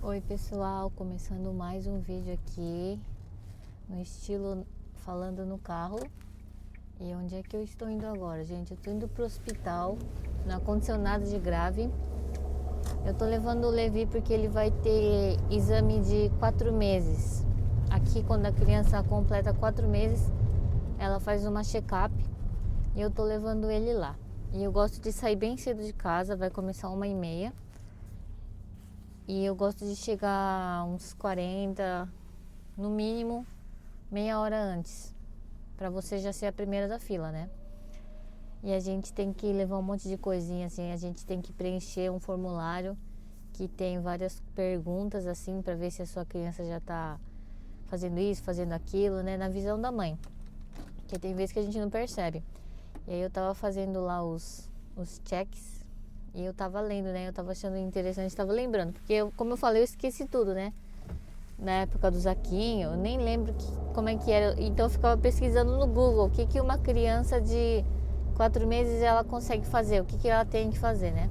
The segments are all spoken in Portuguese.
Oi pessoal, começando mais um vídeo aqui no estilo falando no carro. E onde é que eu estou indo agora, gente? Eu estou indo pro hospital, no ar-condicionado de grave. Eu tô levando o Levi porque ele vai ter exame de 4 meses. Aqui, quando a criança completa 4 meses, ela faz uma check-up e eu tô levando ele lá. E eu gosto de sair bem cedo de casa, vai começar 1h30. E eu gosto de chegar uns 40, no mínimo, meia hora antes. Pra você já ser a primeira da fila, né? E a gente tem que levar um monte de coisinha, assim. A gente tem que preencher um formulário que tem várias perguntas, assim, pra ver se a sua criança já tá fazendo isso, fazendo aquilo, né? Na visão da mãe. Porque tem vezes que a gente não percebe. E aí eu tava fazendo lá os checks. E eu tava lendo, né? Eu tava achando interessante, tava lembrando. Porque, como eu falei, eu esqueci tudo, né? Na época do Zaquinho, eu nem lembro como é que era. Então eu ficava pesquisando no Google o que uma criança de 4 meses ela consegue fazer, o que ela tem que fazer, né?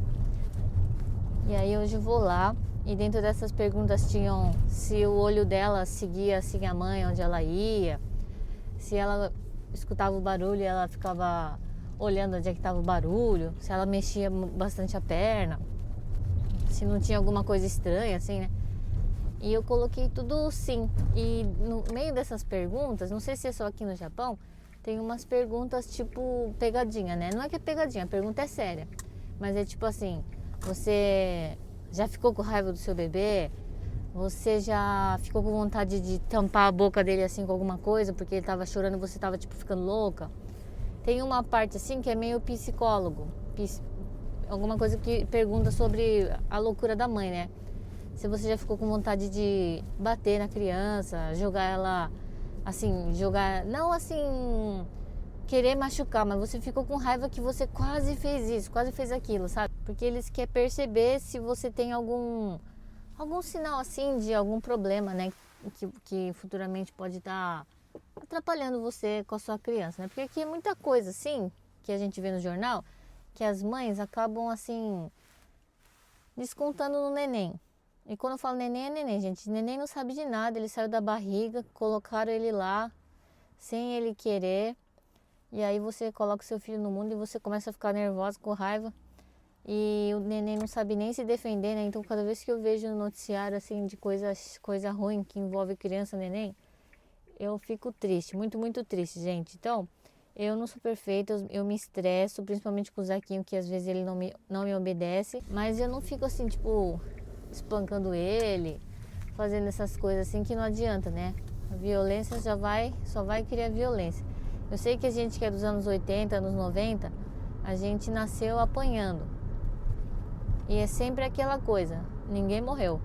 E aí hoje eu vou lá e dentro dessas perguntas tinham se o olho dela seguia assim a mãe onde ela ia, se ela escutava o barulho e ela ficava olhando onde é que estava o barulho, se ela mexia bastante a perna, se não tinha alguma coisa estranha assim, né? E eu coloquei tudo sim. E no meio dessas perguntas, não sei se é só aqui no Japão, tem umas perguntas tipo pegadinha, né? Não é que é pegadinha, a pergunta é séria. Mas é tipo assim, você já ficou com raiva do seu bebê? Você já ficou com vontade de tampar a boca dele assim com alguma coisa porque ele tava chorando e você tava tipo ficando louca? Tem uma parte assim que é meio psicólogo, alguma coisa que pergunta sobre a loucura da mãe, né? Se você já ficou com vontade de bater na criança, jogar ela assim, jogar, não assim, querer machucar, mas você ficou com raiva que você quase fez isso, quase fez aquilo, sabe? Porque eles querem perceber se você tem algum sinal assim de algum problema, né? Que futuramente pode estar atrapalhando você com a sua criança, né? Porque aqui é muita coisa assim que a gente vê no jornal que as mães acabam assim descontando no neném. E quando eu falo neném, é neném, gente. Neném não sabe de nada, ele saiu da barriga, colocaram ele lá sem ele querer. E aí você coloca o seu filho no mundo e você começa a ficar nervosa, com raiva. E o neném não sabe nem se defender, né? Então cada vez que eu vejo no noticiário assim de coisa ruim que envolve criança, neném, eu fico triste, muito, muito triste, gente. Então, eu não sou perfeita, eu me estresso, principalmente com o Zaquinho, que às vezes ele não me obedece. Mas eu não fico assim, tipo, espancando ele, fazendo essas coisas assim que não adianta, né? A violência só vai criar violência. Eu sei que a gente que é dos anos 80, anos 90, a gente nasceu apanhando. E é sempre aquela coisa, ninguém morreu.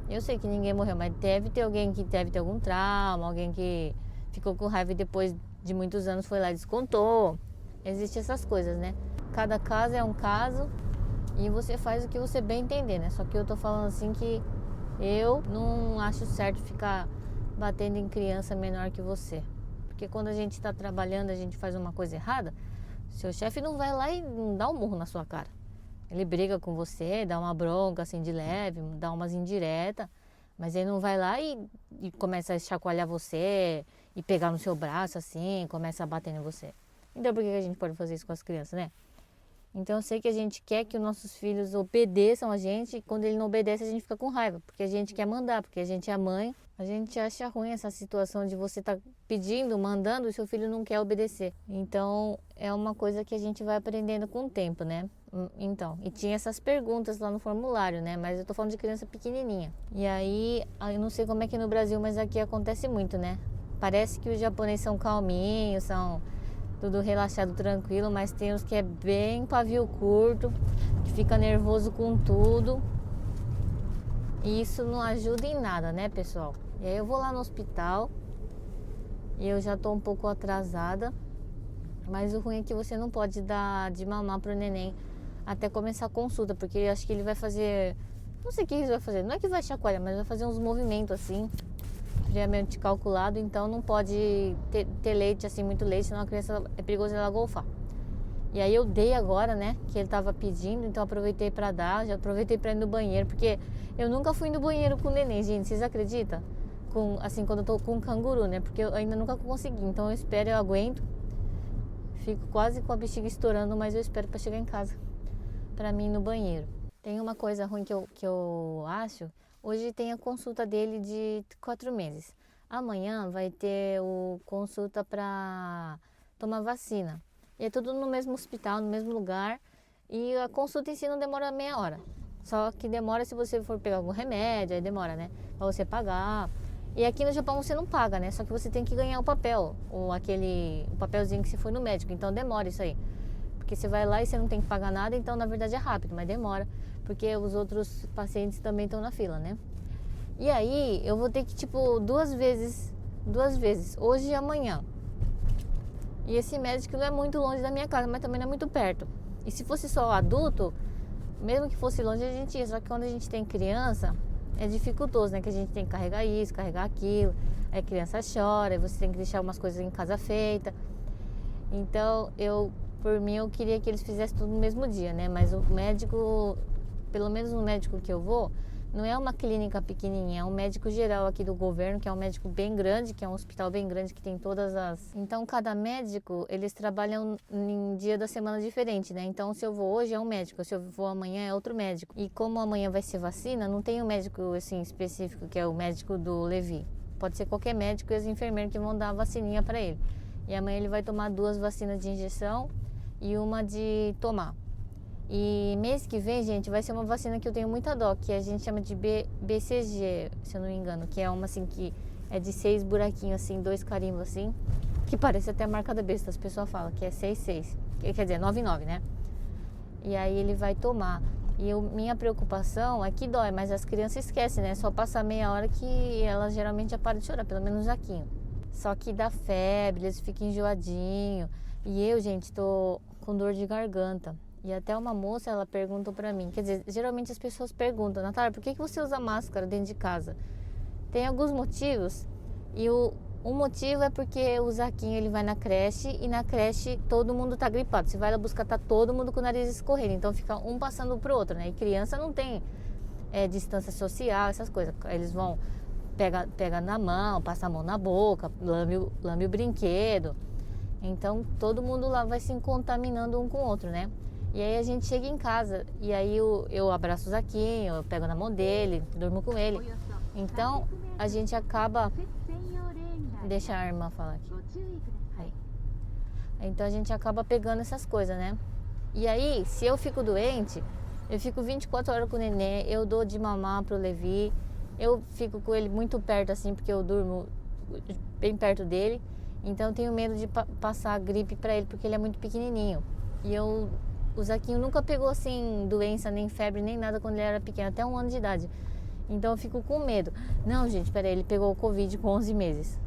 Eu sei que ninguém morreu, mas deve ter alguém que deve ter algum trauma, alguém que ficou com raiva e depois de muitos anos foi lá e descontou. Existem essas coisas, né? Cada caso é um caso e você faz o que você bem entender, né? Só que eu tô falando assim que eu não acho certo ficar batendo em criança menor que você. Porque quando a gente tá trabalhando, a gente faz uma coisa errada, seu chefe não vai lá e não dá um murro na sua cara. Ele briga com você, dá uma bronca assim de leve, dá umas indiretas, mas ele não vai lá e começa a chacoalhar você e pegar no seu braço assim, começa a bater em você. Então por que a gente pode fazer isso com as crianças, né? Então eu sei que a gente quer que os nossos filhos obedeçam a gente e quando ele não obedece a gente fica com raiva, porque a gente quer mandar, porque a gente é mãe. A gente acha ruim essa situação de você estar pedindo, mandando e seu filho não quer obedecer. Então é uma coisa que a gente vai aprendendo com o tempo, né? Então, e tinha essas perguntas lá no formulário, né? Mas eu tô falando de criança pequenininha. E aí, eu não sei como é que é no Brasil, mas aqui acontece muito, né? Parece que os japoneses são calminhos, são tudo relaxado, tranquilo, mas tem uns que é bem pavio curto, que fica nervoso com tudo. E isso não ajuda em nada, né, pessoal? E aí eu vou lá no hospital e eu já tô um pouco atrasada, mas o ruim é que você não pode dar de mamar pro neném até começar a consulta, porque eu acho que ele vai fazer, não sei o que ele vai fazer, não é que vai chacoalhar, mas vai fazer uns movimentos assim, friamente calculado, então não pode ter leite, assim, muito leite, senão a criança é perigoso ela golfar. E aí eu dei agora, né, que ele tava pedindo, então aproveitei pra dar, já aproveitei pra ir no banheiro, porque eu nunca fui no banheiro com o neném, gente, vocês acreditam? Assim, quando eu tô com o canguru, né, porque eu ainda nunca consegui, então eu espero, eu aguento, fico quase com a bexiga estourando, mas eu espero pra chegar em casa, pra mim ir no banheiro. Tem uma coisa ruim que eu acho, hoje tem a consulta dele de 4 meses, amanhã vai ter o consulta pra tomar vacina. E é tudo no mesmo hospital, no mesmo lugar. E a consulta em si não demora meia hora. Só que demora se você for pegar algum remédio, aí demora, né? Pra você pagar. E aqui no Japão você não paga, né? Só que você tem que ganhar o papel, ou o papelzinho que você foi no médico. Então demora isso aí. Porque você vai lá e você não tem que pagar nada, então na verdade é rápido, mas demora. Porque os outros pacientes também estão na fila, né? E aí eu vou ter que, tipo, duas vezes, hoje e amanhã. E esse médico não é muito longe da minha casa, mas também não é muito perto. E se fosse só adulto, mesmo que fosse longe, a gente ia. Só que quando a gente tem criança, é dificultoso, né? Que a gente tem que carregar isso, carregar aquilo. Aí a criança chora, aí você tem que deixar umas coisas em casa feita. Então, por mim, eu queria que eles fizessem tudo no mesmo dia, né? Mas o médico, pelo menos no médico que eu vou, não é uma clínica pequenininha, é um médico geral aqui do governo, que é um médico bem grande, que é um hospital bem grande, que tem todas as... Então, cada médico, eles trabalham em dia da semana diferente, né? Então, se eu vou hoje é um médico, se eu vou amanhã é outro médico. E como amanhã vai ser vacina, não tem um médico, assim, específico, que é o médico do Levi. Pode ser qualquer médico e os enfermeiros que vão dar a vacininha para ele. E amanhã ele vai tomar 2 vacinas de injeção e uma de tomar. E mês que vem, gente, vai ser uma vacina que eu tenho muita dó, que a gente chama de BCG, se eu não me engano, que é uma assim que é de 6 buraquinhos assim, 2 carimbos assim, que parece até a marca da besta, as pessoas falam que é 66, quer dizer, 99, né? E aí ele vai tomar. E minha preocupação é que dói, mas as crianças esquecem, né? Só passar meia hora que elas geralmente já param de chorar, pelo menos o Jaquinho. Só que dá febre, eles ficam enjoadinhos. E eu, gente, tô com dor de garganta. E até uma moça, ela perguntou pra mim, quer dizer, geralmente as pessoas perguntam, Natália, por que você usa máscara dentro de casa? Tem alguns motivos, e o motivo é porque o Zaquinho, ele vai na creche, e na creche todo mundo tá gripado. Você vai lá buscar, tá todo mundo com o nariz escorrendo, então fica um passando pro outro, né? E criança não tem distância social, essas coisas. Eles vão, pega na mão, passa a mão na boca, lame o brinquedo. Então todo mundo lá vai se contaminando um com o outro, né? E aí a gente chega em casa e aí eu abraço o Zaquinho, eu pego na mão dele, durmo com ele. Então a gente acaba... Deixa a irmã falar aqui. Aí. Então a gente acaba pegando essas coisas, né? E aí, se eu fico doente, eu fico 24 horas com o neném, eu dou de mamar pro Levi, eu fico com ele muito perto assim, porque eu durmo bem perto dele. Então eu tenho medo de passar gripe pra ele, porque ele é muito pequenininho. E o Zaquinho nunca pegou assim doença, nem febre, nem nada quando ele era pequeno, até 1 ano de idade. Então eu fico com medo. Não, gente, peraí, ele pegou o Covid com 11 meses.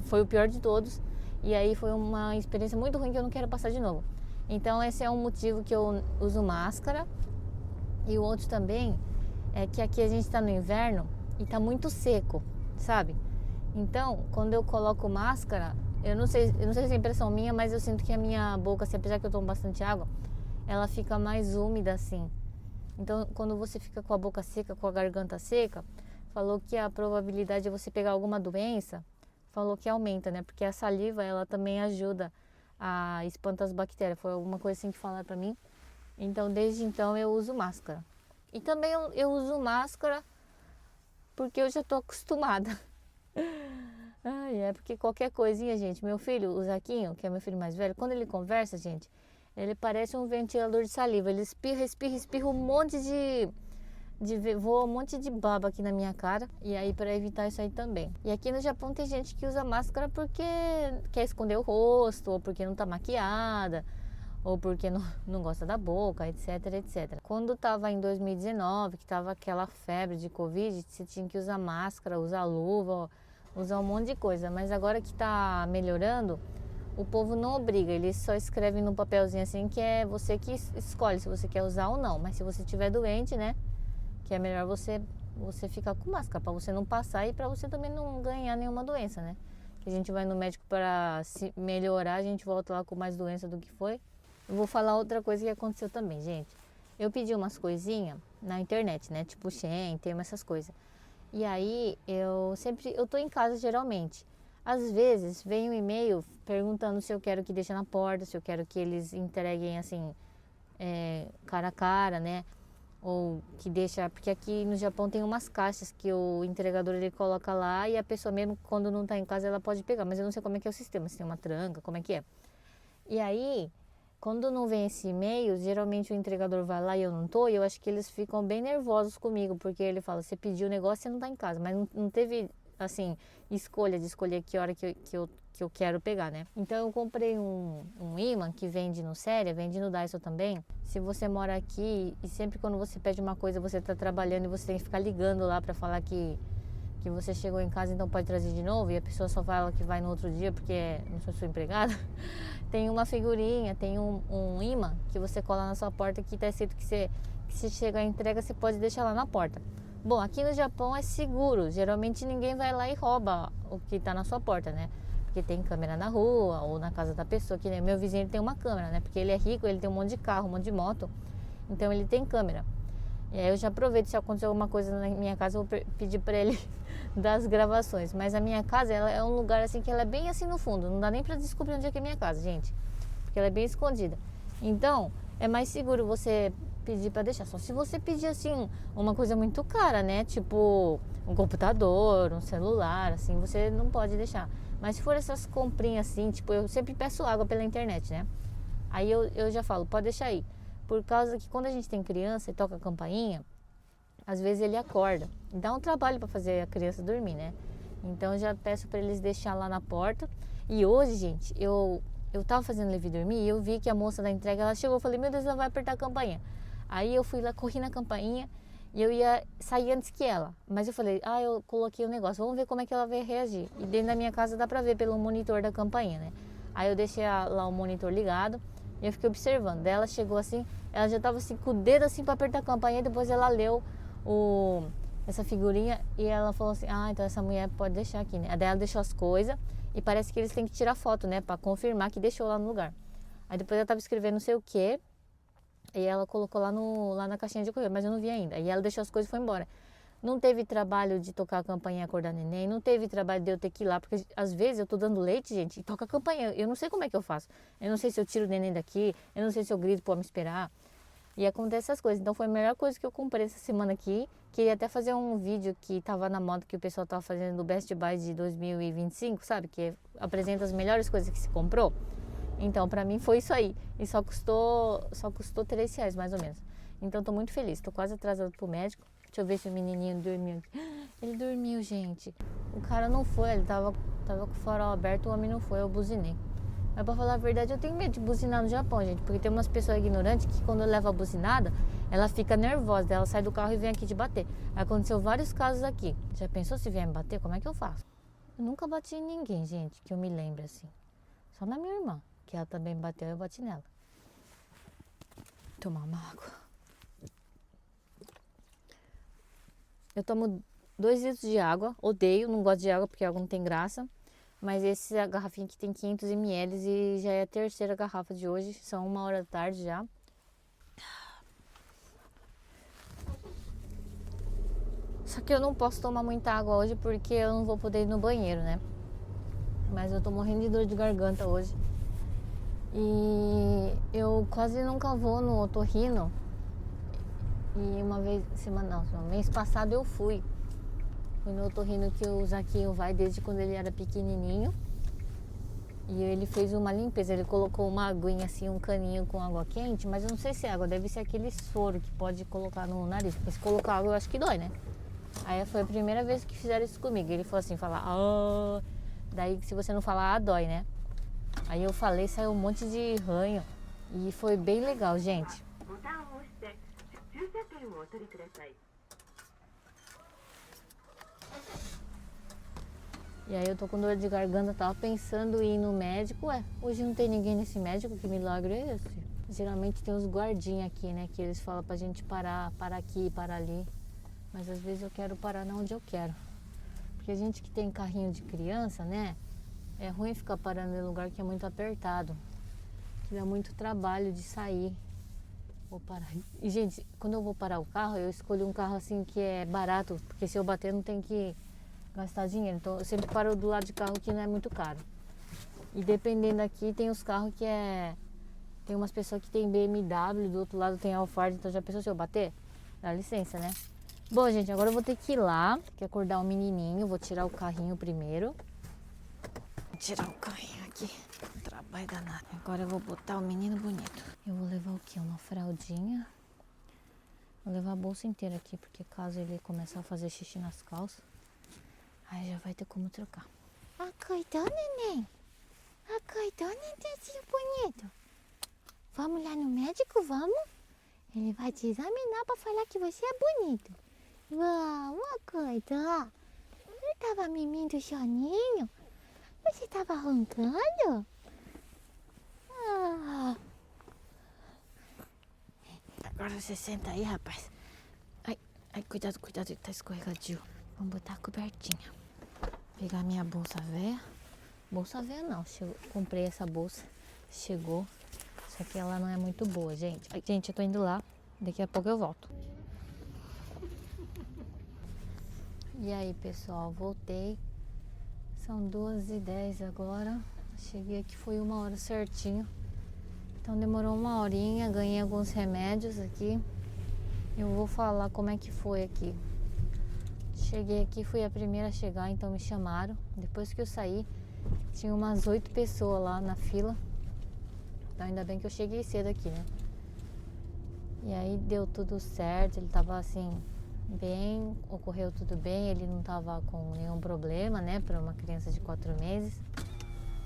Foi o pior de todos. E aí foi uma experiência muito ruim que eu não quero passar de novo. Então esse é um motivo que eu uso máscara. E o outro também é que aqui a gente tá no inverno e tá muito seco, sabe? Então, quando eu coloco máscara, eu não sei se é impressão minha, mas eu sinto que a minha boca, assim, apesar que eu tomo bastante água, ela fica mais úmida assim. Então, quando você fica com a boca seca, com a garganta seca, falou que a probabilidade de você pegar alguma doença, falou que aumenta, né? Porque a saliva, ela também ajuda a espantar as bactérias. Foi alguma coisa assim que falaram pra mim. Então, desde então, eu uso máscara. E também eu uso máscara porque eu já tô acostumada. Ai, porque qualquer coisinha, gente, meu filho, o Zaquinho, que é meu filho mais velho, quando ele conversa, gente, ele parece um ventilador de saliva. Ele espirra um monte voa um monte de baba aqui na minha cara. E aí, para evitar isso aí também. E aqui no Japão tem gente que usa máscara porque quer esconder o rosto, ou porque não tá maquiada, ou porque não gosta da boca, etc, etc. Quando tava em 2019, que tava aquela febre de Covid, você tinha que usar máscara, usar luva, usar um monte de coisa. Mas agora que tá melhorando, o povo não obriga, eles só escrevem no papelzinho assim que é você que escolhe se você quer usar ou não. Mas se você estiver doente, né, que é melhor você ficar com máscara, para você não passar e para você também não ganhar nenhuma doença, né? Que a gente vai no médico para se melhorar, a gente volta lá com mais doença do que foi. Eu vou falar outra coisa que aconteceu também, gente. Eu pedi umas coisinhas na internet, né? Tipo Shein, Temu, essas coisas. E aí, eu tô em casa geralmente. Às vezes, vem um e-mail perguntando se eu quero que deixe na porta, se eu quero que eles entreguem assim, cara a cara, né? Ou que deixa, porque aqui no Japão tem umas caixas que o entregador ele coloca lá e a pessoa mesmo quando não tá em casa ela pode pegar, mas eu não sei como é que é o sistema, se tem uma tranca, como é que é. E aí, quando não vem esse e-mail, geralmente o entregador vai lá e eu não tô, e eu acho que eles ficam bem nervosos comigo, porque ele fala, você pediu o negócio e você não tá em casa, mas não teve, assim, escolha de escolher que hora que eu quero pegar, né? Então eu comprei um imã que vende no Séria, vende no Daiso também. Se você mora aqui e sempre quando você pede uma coisa, você tá trabalhando e você tem que ficar ligando lá pra falar que você chegou em casa, então pode trazer de novo, e a pessoa só fala que vai no outro dia porque não sou sua empregada. Tem uma figurinha, tem um imã que você cola na sua porta que tá escrito que se chegar a entrega você pode deixar lá na porta. Bom, aqui no Japão é seguro, geralmente ninguém vai lá e rouba o que tá na sua porta, né? Porque tem câmera na rua ou na casa da pessoa, que nem meu vizinho ele tem uma câmera, né? Porque ele é rico, ele tem um monte de carro, um monte de moto, então ele tem câmera. E aí eu já aproveito, se acontecer alguma coisa na minha casa, eu vou pedir para ele das gravações. Mas a minha casa, ela é um lugar assim que ela é bem assim no fundo. Não dá nem para descobrir onde é que é minha casa, gente. Porque ela é bem escondida. Então, é mais seguro você pedir para deixar. Só se você pedir assim, uma coisa muito cara, né? Tipo, um computador, um celular, assim, você não pode deixar. Mas se for essas comprinhas assim, tipo, eu sempre peço água pela internet, né? Aí eu já falo, pode deixar aí. Por causa que quando a gente tem criança e toca a campainha, às vezes ele acorda. Dá um trabalho para fazer a criança dormir, né? Então eu já peço para eles deixar lá na porta. E hoje, gente, eu tava fazendo o Levi dormir e eu vi que a moça da entrega, ela chegou, eu falei, meu Deus, ela vai apertar a campainha. Aí eu fui lá, corri na campainha e eu ia sair antes que ela. Mas eu falei, eu coloquei o negócio, vamos ver como é que ela vai reagir. E dentro da minha casa dá pra ver pelo monitor da campainha, né? Aí eu deixei lá o monitor ligado e eu fiquei observando. Daí ela chegou assim, ela já tava assim com o dedo assim pra apertar a campainha e depois ela leu essa figurinha e ela falou assim, então essa mulher pode deixar aqui, né? Daí ela deixou as coisas e parece que eles têm que tirar foto, né? Pra confirmar que deixou lá no lugar. Aí depois ela tava escrevendo não sei o que e ela colocou lá na caixinha de correio, mas eu não vi ainda. Aí ela deixou as coisas e foi embora. Não teve trabalho de tocar a campainha e acordar neném, não teve trabalho de eu ter que ir lá, porque às vezes eu tô dando leite, gente, e toca a campainha. Eu não sei como é que eu faço. Eu não sei se eu tiro o neném daqui, eu não sei se eu grito pra me esperar. E acontece essas coisas. Então foi a melhor coisa que eu comprei essa semana aqui. Queria até fazer um vídeo que tava na moda que o pessoal tava fazendo do Best Buy de 2025, sabe? Que apresenta as melhores coisas que se comprou. Então, pra mim foi isso aí. E só custou R$3 mais ou menos. Então, tô muito feliz. Tô quase atrasada pro médico. Deixa eu ver se o menininho dormiu. Ele dormiu, gente. O cara não foi, ele tava com o farol aberto, o homem não foi, eu buzinei. Mas pra falar a verdade, eu tenho medo de buzinar no Japão, gente. Porque tem umas pessoas ignorantes que quando leva a buzinada, ela fica nervosa. Ela sai do carro e vem aqui te bater. Aconteceu vários casos aqui. Já pensou se vier me bater? Como é que eu faço? Eu nunca bati em ninguém, gente, que eu me lembre assim. Só na minha irmã, que ela também bateu e eu bati nela. Tomar uma água. Eu tomo 2 litros de água. Odeio, não gosto de água porque a água não tem graça. Mas essa garrafinha aqui tem 500 ml e já é a terceira garrafa de hoje. São 1h da tarde já. Só que eu não posso tomar muita água hoje porque eu não vou poder ir no banheiro, né? Mas eu tô morrendo de dor de garganta hoje. E eu quase nunca vou no otorrino. E uma vez, mês passado eu fui. Fui no otorrino que o Zaquinho vai desde quando ele era pequenininho. E ele fez uma limpeza, ele colocou uma aguinha assim, um caninho com água quente, mas eu não sei se é água, deve ser aquele soro que pode colocar no nariz. Porque se colocar água eu acho que dói, né? Aí foi a primeira vez que fizeram isso comigo. Ele falou assim, daí se você não falar, dói, né? Aí eu falei, saiu um monte de ranho. E foi bem legal, gente. E aí eu tô com dor de garganta, tava pensando em ir no médico. Hoje não tem ninguém nesse médico, que milagre é esse? Geralmente tem os guardinhas aqui, né? Que eles falam pra gente parar aqui, parar ali. Mas às vezes eu quero parar onde eu quero. Porque a gente que tem carrinho de criança, né? É ruim ficar parando em lugar que é muito apertado. que dá muito trabalho de sair. Vou parar. E, gente, quando eu vou parar o carro, eu escolho um carro assim que é barato, porque se eu bater não tem que gastar dinheiro. Então eu sempre paro do lado de carro que não é muito caro. E dependendo aqui, tem os carros que é... Tem umas pessoas que tem BMW, do outro lado tem Alphard, então já pensou se eu bater? Dá licença, né? Bom, gente, agora eu vou ter que ir lá, que acordar o menininho, vou tirar o carrinho primeiro. Vou tirar o carrinho aqui, trabalho danado. Agora eu vou botar o menino bonito. Eu vou levar o quê? Uma fraldinha. Vou levar a bolsa inteira aqui, porque caso ele começar a fazer xixi nas calças, aí já vai ter como trocar. Acordou, neném? Acordou, nenenzinho bonito? Vamos lá no médico, vamos? Ele vai te examinar para falar que você é bonito. Vamos acordar. Você tava mimindo o soninho? Você tava roncando? Ah. Agora você senta aí, rapaz. Ai, cuidado, ele tá escorregadio. Vamos botar a cobertinha. Pegar minha bolsa velha. Bolsa velha não, comprei essa bolsa. Chegou. Só que ela não é muito boa, gente. Ai, gente, eu tô indo lá. Daqui a pouco eu volto. E aí, pessoal, voltei. São 2h10 agora. Cheguei aqui, foi 1h certinho. Então demorou 1 horinha, ganhei alguns remédios aqui. Eu vou falar como é que foi aqui. Cheguei aqui, fui a primeira a chegar, então me chamaram. Depois que eu saí, tinha umas 8 pessoas lá na fila. Então ainda bem que eu cheguei cedo aqui, né? E aí deu tudo certo, ele tava assim... bem, ocorreu tudo bem, ele não tava com nenhum problema, né, para uma criança de 4 meses,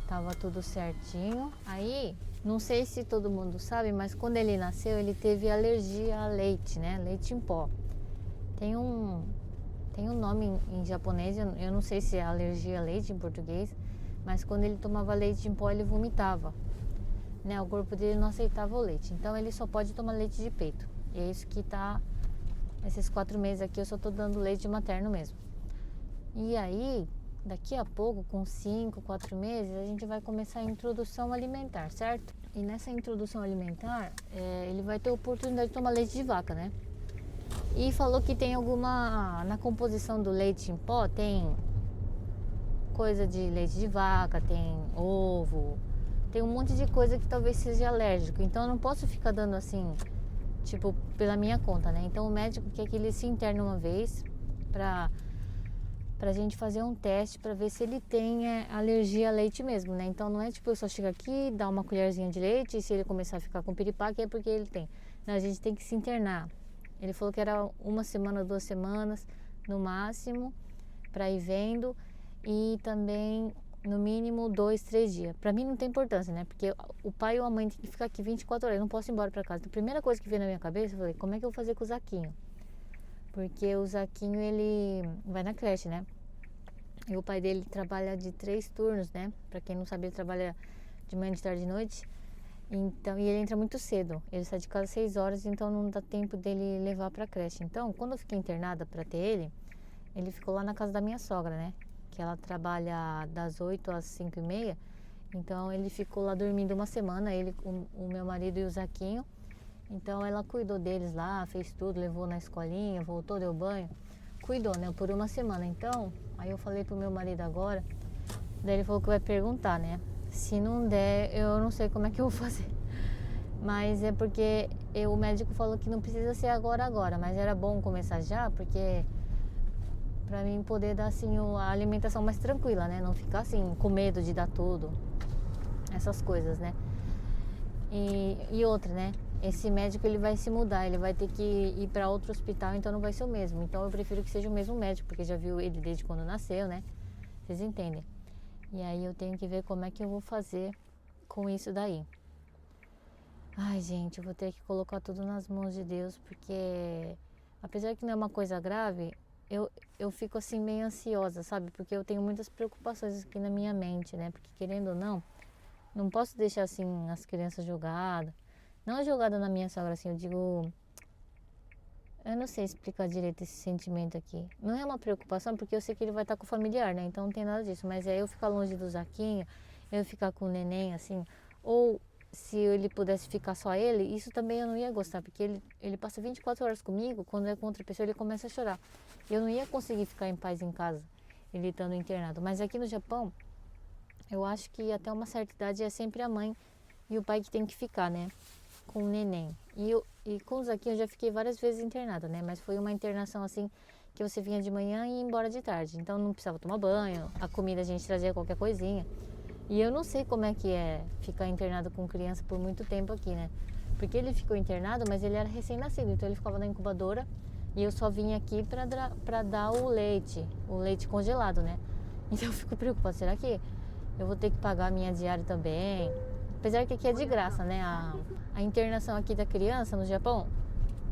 tava tudo certinho. Aí, não sei se todo mundo sabe, mas quando ele nasceu, ele teve alergia a leite, né, leite em pó. Tem um nome em japonês, eu não sei se é alergia a leite em português, mas quando ele tomava leite em pó, ele vomitava, né, o corpo dele não aceitava o leite, então ele só pode tomar leite de peito, e é isso que tá... Esses 4 meses aqui eu só tô dando leite materno mesmo. E aí, daqui a pouco, com 5, 4 meses, a gente vai começar a introdução alimentar, certo? E nessa introdução alimentar, ele vai ter a oportunidade de tomar leite de vaca, né? E falou que tem alguma... Na composição do leite em pó, tem coisa de leite de vaca, tem ovo, tem um monte de coisa que talvez seja alérgico. Então eu não posso ficar dando assim... tipo, pela minha conta, né? Então o médico quer que ele se interne uma vez pra gente fazer um teste pra ver se ele tem alergia a leite mesmo, né? Então não é tipo, eu só chego aqui, dar uma colherzinha de leite e se ele começar a ficar com piripaque é porque ele tem. Não, a gente tem que se internar. Ele falou que era 1 semana, 2 semanas no máximo pra ir vendo e também... no mínimo 2, 3 dias. Pra mim não tem importância, né? Porque o pai ou a mãe tem que ficar aqui 24 horas. Eu não posso ir embora pra casa. Então, a primeira coisa que veio na minha cabeça, eu falei, como é que eu vou fazer com o Zaquinho? Porque o Zaquinho, ele vai na creche, né? E o pai dele trabalha de 3 turnos, né? Pra quem não sabe, ele trabalha de manhã, de tarde e de noite. Então, e ele entra muito cedo. Ele sai de casa às 6 horas, então não dá tempo dele levar pra creche. Então, quando eu fiquei internada pra ter ele ficou lá na casa da minha sogra, né? Que ela trabalha das 8 às 5h30, então ele ficou lá dormindo 1 semana, ele, o meu marido e o Zaquinho. Então ela cuidou deles lá, fez tudo, levou na escolinha, voltou, deu banho, cuidou, né, por 1 semana. Então, aí eu falei pro meu marido agora, daí ele falou que vai perguntar, né, se não der, eu não sei como é que eu vou fazer. Mas é porque o médico falou que não precisa ser agora, mas era bom começar já, porque... pra mim poder dar assim a alimentação mais tranquila, né? Não ficar assim com medo de dar tudo. Essas coisas, né? E outra, né? Esse médico ele vai se mudar, ele vai ter que ir para outro hospital, então não vai ser o mesmo. Então eu prefiro que seja o mesmo médico, porque já viu ele desde quando nasceu, né? Vocês entendem? E aí eu tenho que ver como é que eu vou fazer com isso daí. Ai, gente, eu vou ter que colocar tudo nas mãos de Deus, porque apesar que não é uma coisa grave, eu fico assim meio ansiosa, sabe? Porque eu tenho muitas preocupações aqui na minha mente, né? Porque querendo ou não posso deixar assim as crianças jogadas. Não é jogada na minha sogra, assim, eu digo... Eu não sei explicar direito esse sentimento aqui. Não é uma preocupação, porque eu sei que ele vai estar com o familiar, né? Então não tem nada disso. Mas é eu ficar longe do Zaquinho, eu ficar com o neném, assim... Ou se ele pudesse ficar só ele, isso também eu não ia gostar, porque ele passa 24 horas comigo, quando é com outra pessoa ele começa a chorar. Eu não ia conseguir ficar em paz em casa, ele estando internado. Mas aqui no Japão, eu acho que até uma certa idade é sempre a mãe e o pai que tem que ficar, né, com o neném. E com os aqui eu já fiquei várias vezes internada, né, mas foi uma internação assim, que você vinha de manhã e ia embora de tarde. Então não precisava tomar banho, a comida a gente trazia qualquer coisinha. E eu não sei como é que é ficar internado com criança por muito tempo aqui, né? Porque ele ficou internado, mas ele era recém-nascido, então ele ficava na incubadora e eu só vim aqui pra dar o leite congelado, né? Então eu fico preocupada, será que eu vou ter que pagar a minha diária também? Apesar que aqui é de graça, né? A internação aqui da criança no Japão,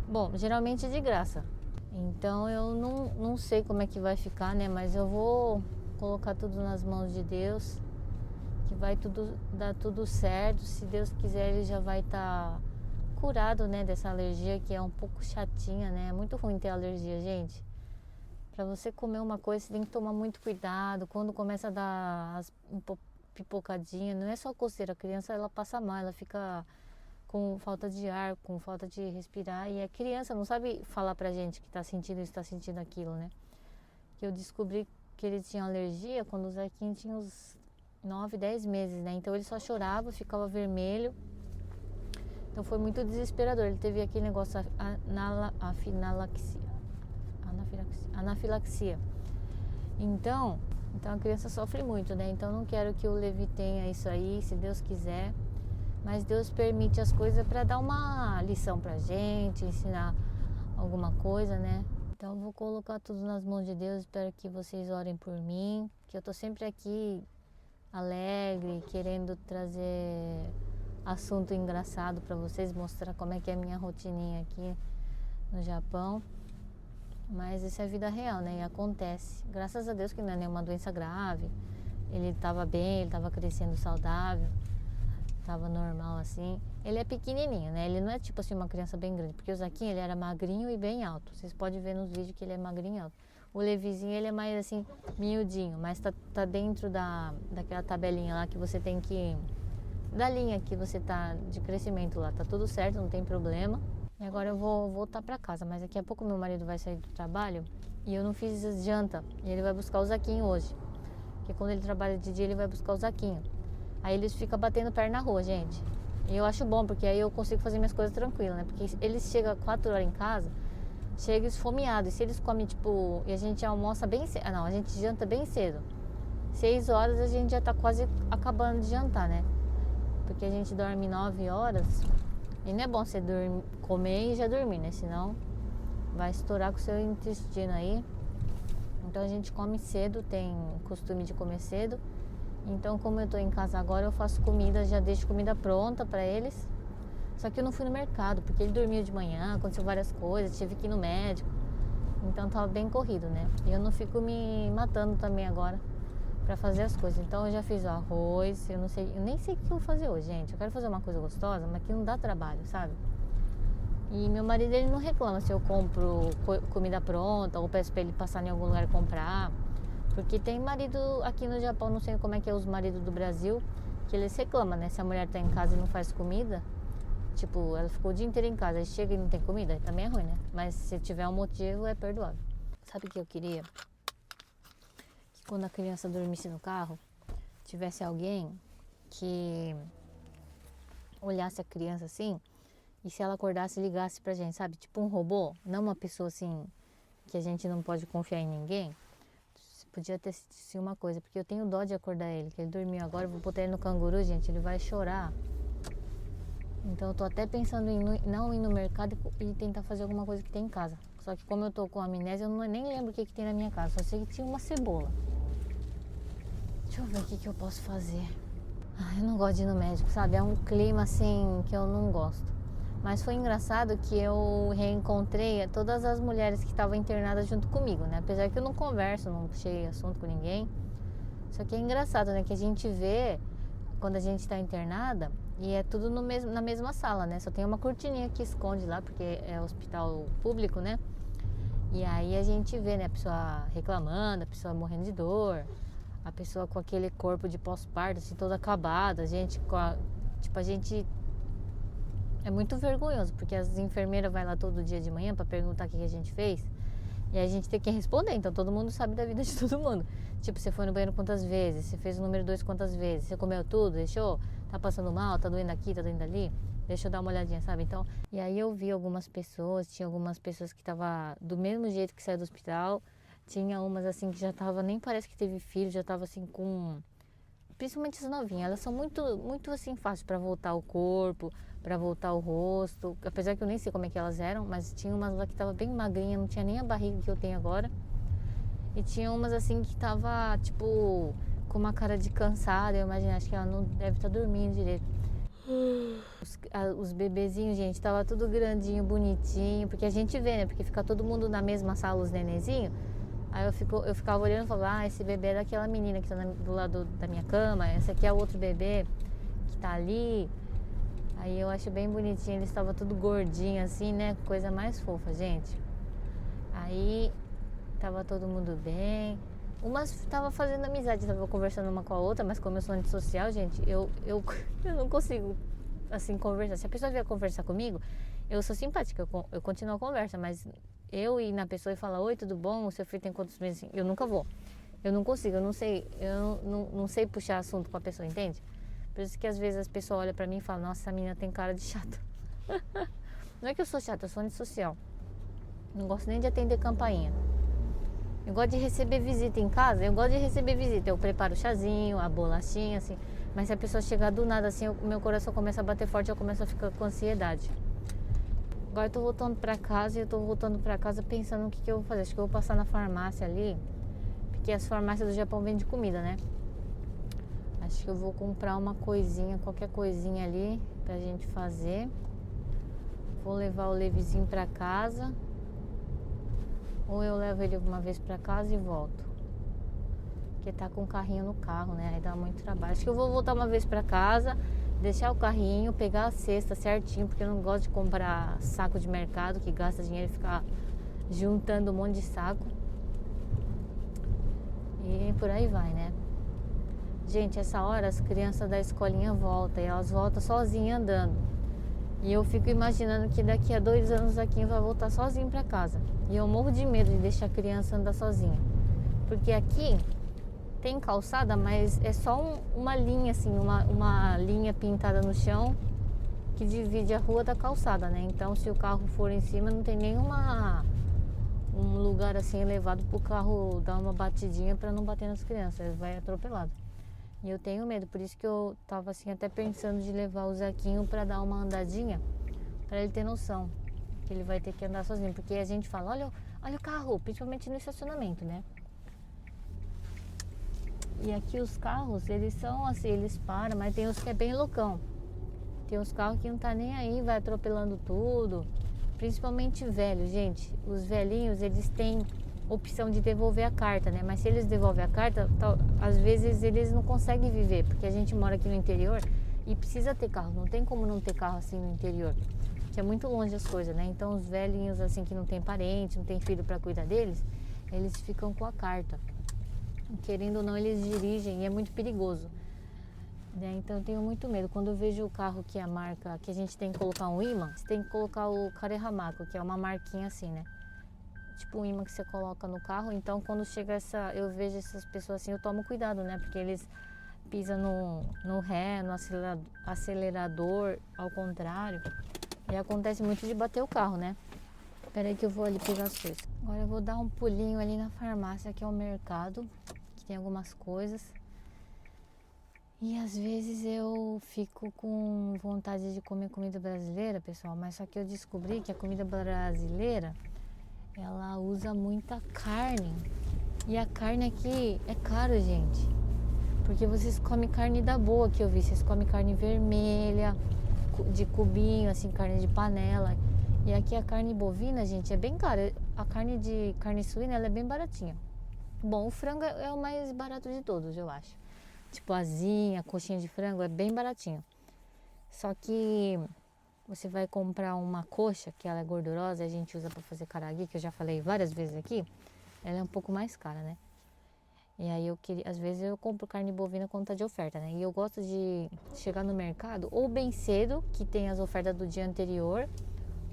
bom, geralmente é de graça. Então eu não sei como é que vai ficar, né? Mas eu vou colocar tudo nas mãos de Deus, que vai dar tudo certo. Se Deus quiser, ele já vai estar curado, né, dessa alergia que é um pouco chatinha, né? É muito ruim ter alergia, gente. Para você comer uma coisa, você tem que tomar muito cuidado. Quando começa a dar as pipocadinhas, não é só coceira, a criança ela passa mal, ela fica com falta de ar, com falta de respirar. E a criança não sabe falar pra gente que tá sentindo isso, tá sentindo aquilo, né? Que eu descobri que ele tinha alergia quando o Zequinho tinha uns 9, 10 meses, né? Então ele só chorava, ficava vermelho. Então foi muito desesperador. Ele teve aquele negócio, anafilaxia. Então a criança sofre muito, né? Então não quero que o Levi tenha isso aí, se Deus quiser. Mas Deus permite as coisas para dar uma lição pra gente, ensinar alguma coisa, né? Então eu vou colocar tudo nas mãos de Deus. Espero que vocês orem por mim, que eu tô sempre aqui alegre, querendo trazer assunto engraçado para vocês, mostrar como é que é a minha rotininha aqui no Japão. Mas isso é vida real, né? E acontece. Graças a Deus que não é nenhuma doença grave. Ele estava bem, ele estava crescendo saudável, estava normal assim. Ele é pequenininho, né? Ele não é tipo assim uma criança bem grande, porque o Zaquinho ele era magrinho e bem alto. Vocês podem ver nos vídeos que ele é magrinho e alto. O Levizinho ele é mais assim, miudinho, mas tá dentro daquela tabelinha lá que você tem que... da linha que você tá de crescimento lá, tá tudo certo, não tem problema. E agora eu vou voltar pra casa, mas daqui a pouco meu marido vai sair do trabalho e eu não fiz janta. E ele vai buscar o Zaquinho hoje, porque quando ele trabalha de dia ele vai buscar o Zaquinho. Aí eles ficam batendo perna na rua, gente. E eu acho bom, porque aí eu consigo fazer minhas coisas tranquilas, né? Porque eles chegam 4 horas em casa, chegam esfomeados. E se eles comem, tipo... e a gente almoça bem cedo... ah, não, a gente janta bem cedo. 6 horas a gente já tá quase acabando de jantar, né? Porque a gente dorme 9 horas. E não é bom você comer e já dormir, né? Senão vai estourar com o seu intestino aí. Então a gente come cedo, tem costume de comer cedo. Então, como eu tô em casa agora, eu faço comida, já deixo comida pronta pra eles. Só que eu não fui no mercado, porque ele dormiu de manhã, aconteceu várias coisas, tive que ir no médico. Então tava bem corrido, né? E eu não fico me matando também agora pra fazer as coisas. Então eu já fiz o arroz, eu nem sei o que eu vou fazer hoje, gente. Eu quero fazer uma coisa gostosa, mas que não dá trabalho, sabe? E meu marido, ele não reclama se eu compro comida pronta ou peço pra ele passar em algum lugar e comprar. Porque tem marido aqui no Japão, não sei como é que é os maridos do Brasil, que eles reclamam, né? Se a mulher tá em casa e não faz comida, tipo, ela ficou o dia inteiro em casa e chega e não tem comida, aí também é ruim, né? Mas se tiver um motivo, é perdoável. Sabe o que eu queria? Que quando a criança dormisse no carro, tivesse alguém que olhasse a criança assim, e se ela acordasse, ligasse pra gente, sabe? Tipo um robô, não uma pessoa assim, que a gente não pode confiar em ninguém. Podia ter sido uma coisa, porque eu tenho dó de acordar ele, que ele dormiu agora, eu vou botar ele no canguru, gente, ele vai chorar. Então eu tô até pensando em não ir no mercado e tentar fazer alguma coisa que tem em casa. Só que como eu tô com amnésia, eu nem lembro o que tem na minha casa, só sei que tinha uma cebola. Deixa eu ver o que eu posso fazer. Eu não gosto de ir no médico, sabe? É um clima assim que eu não gosto. Mas foi engraçado que eu reencontrei todas as mulheres que estavam internadas junto comigo, né? Apesar que eu não converso, não puxei assunto com ninguém. Só que é engraçado, né? Que a gente vê quando a gente está internada e é tudo na mesma sala, né? Só tem uma cortininha que esconde lá, porque é hospital público, né? E aí a gente vê, né? A pessoa reclamando, a pessoa morrendo de dor, a pessoa com aquele corpo de pós-parto, assim, toda acabada, a gente Tipo, a gente... É muito vergonhoso, porque as enfermeiras vai lá todo dia de manhã pra perguntar o que a gente fez. E aí a gente tem que responder, então todo mundo sabe da vida de todo mundo. Tipo, você foi no banheiro quantas vezes? Você fez o número 2 quantas vezes? Você comeu tudo? Deixou? Tá passando mal? Tá doendo aqui? Tá doendo ali? Deixa eu dar uma olhadinha, sabe? Então, e aí eu vi algumas pessoas, tinha algumas pessoas que tava do mesmo jeito que saiu do hospital. Tinha umas assim que já tava, nem parece que teve filho, já tava assim com... Principalmente as novinhas, elas são muito assim fáceis para voltar o corpo, para voltar o rosto. Apesar que eu nem sei como é que elas eram, mas tinha umas lá que tava bem magrinha, não tinha nem a barriga que eu tenho agora. E tinha umas assim que tava tipo com uma cara de cansada. Eu imagino, acho que ela não deve estar dormindo direito. Os bebezinhos, gente, tava tudo grandinho, bonitinho, porque a gente vê, né? Porque fica todo mundo na mesma sala, os nenenzinhos. Aí eu ficava olhando e falava, esse bebê é daquela menina que tá do lado da minha cama, esse aqui é o outro bebê que tá ali. Aí eu acho bem bonitinho, eles estavam tudo gordinho assim, né? Coisa mais fofa, gente. Aí tava todo mundo bem. Umas tava fazendo amizade, tava conversando uma com a outra, mas como eu sou antissocial, gente, eu não consigo assim conversar. Se a pessoa vier conversar comigo, eu sou simpática, eu continuo a conversa, mas eu ir na pessoa e falar, oi, tudo bom? O seu filho tem quantos meses? Eu nunca vou. Eu não consigo, eu não sei puxar assunto com a pessoa, entende? Por isso que às vezes as pessoas olham pra mim e falam, nossa, essa menina tem cara de chata. Não é que eu sou chata, eu sou antissocial. Não gosto nem de atender campainha. Eu gosto de receber visita em casa, eu gosto de receber visita. Eu preparo o chazinho, a bolachinha, assim. Mas se a pessoa chegar do nada assim, meu coração começa a bater forte, eu começo a ficar com ansiedade. Agora eu tô voltando pra casa e eu tô voltando pra casa pensando o que eu vou fazer. Acho que eu vou passar na farmácia ali, porque as farmácias do Japão vendem comida, né? Acho que eu vou comprar uma coisinha, qualquer coisinha ali pra gente fazer. Vou levar o Levizinho pra casa. Ou eu levo ele uma vez pra casa e volto. Porque tá com o carrinho no carro, né? Aí dá muito trabalho. Acho que eu vou voltar uma vez pra casa, deixar o carrinho, pegar a cesta certinho, porque eu não gosto de comprar saco de mercado que gasta dinheiro e ficar juntando um monte de saco. E por aí vai, né? Gente, essa hora as crianças da escolinha voltam e elas voltam sozinhas andando. E eu fico imaginando que daqui a 2 anos aqui vai voltar sozinho pra casa. E eu morro de medo de deixar a criança andar sozinha. Porque aqui tem calçada, mas é só uma linha assim, uma linha pintada no chão que divide a rua da calçada, né? Então se o carro for em cima não tem um lugar assim elevado pro carro dar uma batidinha para não bater nas crianças, ele vai atropelado. E eu tenho medo, por isso que eu tava assim até pensando de levar o Zequinho para dar uma andadinha, para ele ter noção que ele vai ter que andar sozinho, porque a gente fala, olha o carro, principalmente no estacionamento, né? E aqui os carros, eles são assim, eles param, mas tem os que é bem loucão. Tem uns carros que não tá nem aí, vai atropelando tudo. Principalmente velhos, gente. Os velhinhos, eles têm opção de devolver a carta, né? Mas se eles devolvem a carta, às vezes eles não conseguem viver, porque a gente mora aqui no interior e precisa ter carro. Não tem como não ter carro assim no interior, que é muito longe as coisas, né? Então os velhinhos assim que não tem parente, não tem filho para cuidar deles, eles ficam com a carta. Querendo ou não, eles dirigem e é muito perigoso, né? Então eu tenho muito medo. Quando eu vejo o carro que é a marca, que a gente tem que colocar um imã, você tem que colocar o Karehamako, que é uma marquinha assim, né? Tipo um imã que você coloca no carro. Então quando chega eu vejo essas pessoas assim, eu tomo cuidado, né? Porque eles pisam no ré, no acelerador, ao contrário. E acontece muito de bater o carro, né? Espera aí que eu vou ali pegar as coisas. Agora eu vou dar um pulinho ali na farmácia, que é o mercado, que tem algumas coisas. E às vezes eu fico com vontade de comer comida brasileira, pessoal, mas só que eu descobri que a comida brasileira, ela usa muita carne. E a carne aqui é caro, gente. Porque vocês comem carne da boa, que eu vi. Vocês comem carne vermelha, de cubinho, assim, carne de panela. E aqui a carne bovina, gente, é bem cara. A carne suína, ela é bem baratinha. Bom, o frango é o mais barato de todos, eu acho. Tipo asinha, coxinha de frango, é bem baratinho. Só que você vai comprar uma coxa, que ela é gordurosa, a gente usa para fazer caragui, que eu já falei várias vezes aqui. Ela é um pouco mais cara, né? E aí às vezes eu compro carne bovina quando tá de oferta, né? E eu gosto de chegar no mercado ou bem cedo, que tem as ofertas do dia anterior,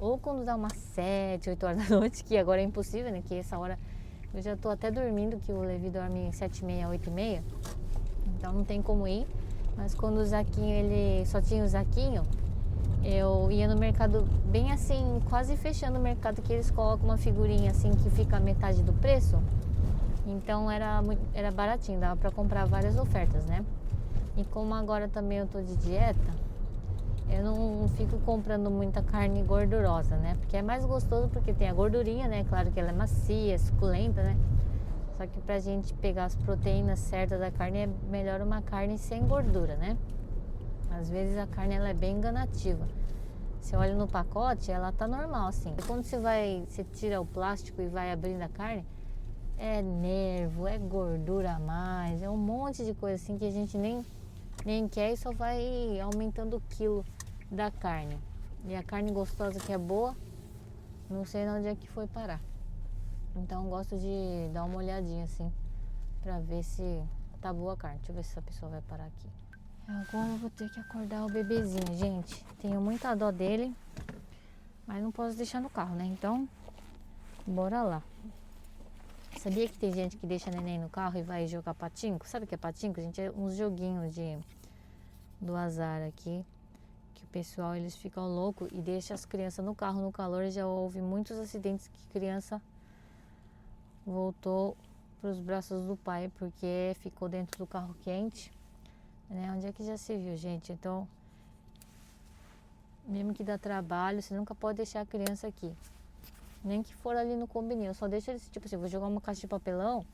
ou quando dá umas 7, 8 horas da noite, que agora é impossível, né? Que essa hora eu já tô até dormindo, que o Levi dorme 7h30, 8h30, então não tem como ir. Mas quando o Zaquinho, ele só tinha o Zaquinho, eu ia no mercado bem assim, quase fechando o mercado, que eles colocam uma figurinha assim que fica a metade do preço. Então era baratinho, dava pra comprar várias ofertas, né? E como agora também eu tô de dieta, eu não fico comprando muita carne gordurosa, né? Porque é mais gostoso porque tem a gordurinha, né? Claro que ela é macia, suculenta, né? Só que pra gente pegar as proteínas certas da carne é melhor uma carne sem gordura, né? Às vezes a carne ela é bem enganativa. Você olha no pacote, ela tá normal assim. E quando você tira o plástico e vai abrindo a carne, é nervo, é gordura a mais, é um monte de coisa assim que a gente nem quer e só vai aumentando o quilo da carne. E a carne gostosa que é boa, não sei onde é que foi parar. Então eu gosto de dar uma olhadinha assim pra ver se tá boa a carne. Deixa eu ver se essa pessoa vai parar aqui. Agora eu vou ter que acordar o bebezinho, gente. Tenho muita dó dele, mas não posso deixar no carro, né? Então, bora lá. Sabia que tem gente que deixa neném no carro e vai jogar patinco? Sabe o que é patinco, gente? É uns joguinhos do azar aqui, que o pessoal, eles ficam loucos e deixa as crianças no carro no calor. Já houve muitos acidentes que criança voltou para os braços do pai porque ficou dentro do carro quente, né? Onde é que já se viu, gente? Então, mesmo que dá trabalho, você nunca pode deixar a criança aqui. Nem que for ali no combinho, eu só deixo ele, tipo assim, vou jogar uma caixa de papelão,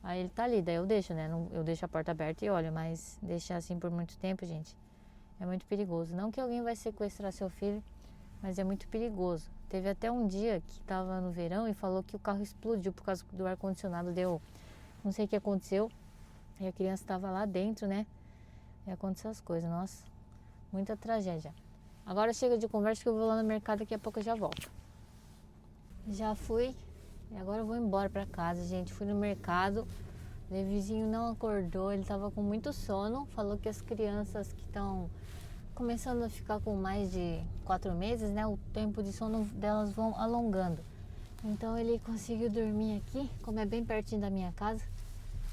aí ele tá ali, daí eu deixo, né? Eu deixo a porta aberta e olho, mas deixar assim por muito tempo, gente, é muito perigoso. Não que alguém vai sequestrar seu filho, mas é muito perigoso. Teve até um dia que tava no verão e falou que o carro explodiu por causa do ar-condicionado, deu, não sei o que aconteceu, e a criança tava lá dentro, né? E aconteceu as coisas, nossa, muita tragédia. Agora chega de conversa que eu vou lá no mercado, daqui a pouco eu já volto. Já fui e agora eu vou embora pra casa, gente. Fui no mercado, o Levizinho não acordou, ele tava com muito sono. Falou que as crianças que estão começando a ficar com mais de 4 meses, né? O tempo de sono delas vão alongando. Então ele conseguiu dormir aqui, como é bem pertinho da minha casa.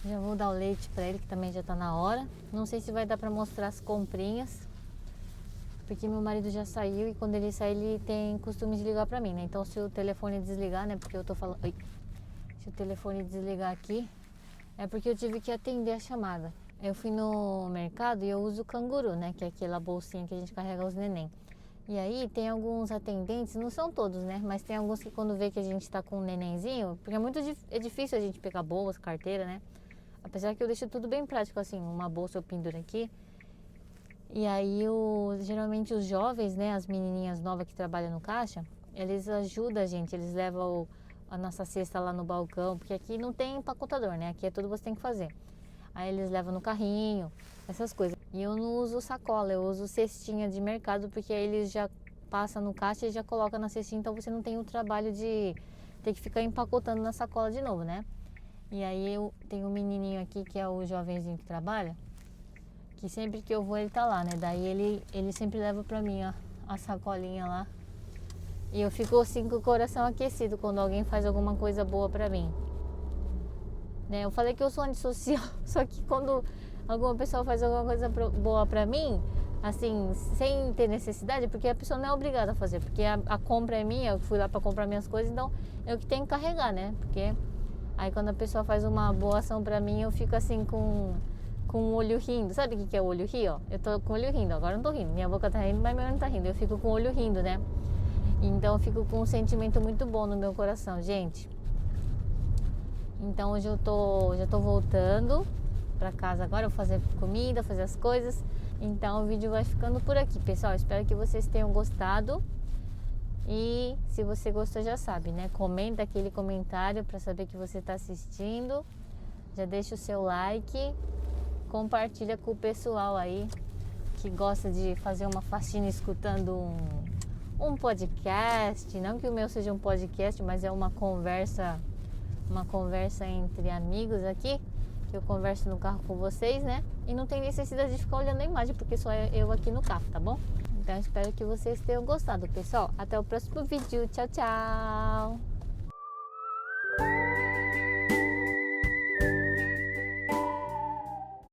Já vou dar o leite pra ele, que também já tá na hora. Não sei se vai dar pra mostrar as comprinhas, porque meu marido já saiu e quando ele sai ele tem costume de ligar pra mim, né? Então se o telefone desligar, né? Porque eu tô falando... Oi. Se o telefone desligar aqui, é porque eu tive que atender a chamada. Eu fui no mercado e eu uso o canguru, né? Que é aquela bolsinha que a gente carrega os neném. E aí tem alguns atendentes, não são todos, né? Mas tem alguns que quando vê que a gente tá com um nenenzinho, porque é difícil a gente pegar bolsa, carteira, né? Apesar que eu deixo tudo bem prático, assim, uma bolsa eu penduro aqui. E aí, geralmente os jovens, né, as menininhas novas que trabalham no caixa, eles ajudam a gente, eles levam a nossa cesta lá no balcão, porque aqui não tem empacotador, né, aqui é tudo você tem que fazer. Aí eles levam no carrinho, essas coisas. E eu não uso sacola, eu uso cestinha de mercado, porque aí eles já passam no caixa e já colocam na cestinha, então você não tem o trabalho de ter que ficar empacotando na sacola de novo, né. E aí eu tenho um menininho aqui que é o jovenzinho que trabalha, que sempre que eu vou ele tá lá, né? Daí ele sempre leva pra mim a sacolinha lá. E eu fico assim com o coração aquecido quando alguém faz alguma coisa boa pra mim. Né? Eu falei que eu sou antissocial, só que quando alguma pessoa faz alguma coisa boa pra mim, assim, sem ter necessidade, porque a pessoa não é obrigada a fazer, porque a compra é minha, eu fui lá pra comprar minhas coisas, então eu que tenho que carregar, né? Porque aí quando a pessoa faz uma boa ação pra mim, eu fico assim com o olho rindo. Sabe o que é o olho rir, ó? Eu tô com o olho rindo, agora eu não tô rindo. Minha boca tá rindo, mas meu olho não tá rindo. Eu fico com o olho rindo, né? Então eu fico com um sentimento muito bom no meu coração, gente. Então hoje já tô voltando pra casa agora. Eu vou fazer comida, fazer as coisas. Então o vídeo vai ficando por aqui, pessoal. Espero que vocês tenham gostado. E se você gostou, já sabe, né? Comenta aquele comentário pra saber que você tá assistindo. Já deixa o seu like. Compartilha com o pessoal aí que gosta de fazer uma faxina escutando um podcast. Não que o meu seja um podcast, mas é uma conversa entre amigos aqui. que eu converso no carro com vocês, né? E não tem necessidade de ficar olhando a imagem, porque só eu aqui no carro, tá bom? Então espero que vocês tenham gostado, pessoal. Até o próximo vídeo. Tchau, tchau!